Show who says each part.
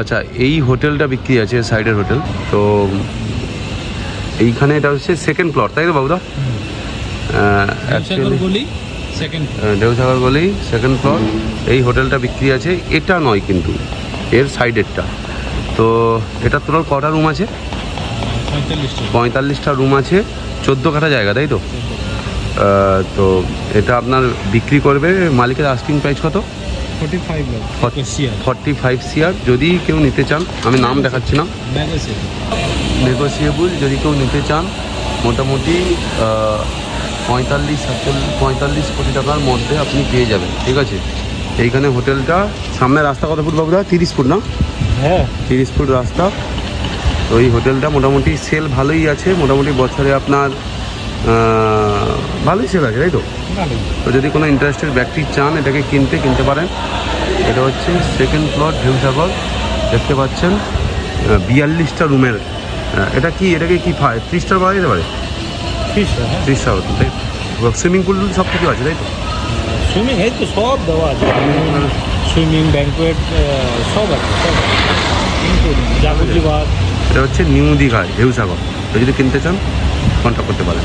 Speaker 1: আচ্ছা, এই হোটেলটা বিক্রি আছে, সাইডের হোটেল। তো এইখানে এটা হচ্ছে সেকেন্ড প্লট, তাই তো বাবুদা? ঢেউসাগর গলি সেকেন্ড প্লট। এই হোটেলটা বিক্রি আছে, এটা নয় কিন্তু এর সাইডেরটা। তো এটা টোটাল কটা রুম আছে? 45টা রুম আছে, 14 কাঠা জায়গা, তাই তো? তো এটা আপনার বিক্রি করবে, মালিকের আস্কিং প্রাইস কত? 45 CR। যদি কেউ নিতে চান, আমি নাম দেখাচ্ছি না, নেগোসিয়েবল। যদি কেউ নিতে চান মোটামুটি 45 কোটি টাকার মধ্যে আপনি পেয়ে যাবেন, ঠিক আছে? এইখানে হোটেলটা, সামনে রাস্তা কত ফুট বাবুদা? 30 ফুট না?
Speaker 2: হ্যাঁ,
Speaker 1: 30 ফুট রাস্তা। তো এই হোটেলটা মোটামুটি সেল ভালোই আছে, মোটামুটি বছরে আপনার ভালোই সেল আছে, তাই তো? তো যদি কোনো ইন্টারেস্টেড ব্যক্তি চান এটাকে কিনতে পারেন। এটা হচ্ছে সেকেন্ড প্লট, ঢেউসাগর। দেখতে পাচ্ছেন 42টা রুমের। এটাকে কি 30টা পাওয়া যেতে পারে? 30টা হতো, তাই? সুইমিং পুল সব কিছু আছে, তাই তো?
Speaker 2: সুইমিং এই তো সব দেওয়া আছে, সুইমিং ব্যাঙ্কোয়েট সব আছে, সব জাকুজি বাথ।
Speaker 1: এটা হচ্ছে নিউ দীঘায় ঢেউসাগর। তো যদি কিনতে চান কন্ট্যাক্ট করতে পারেন।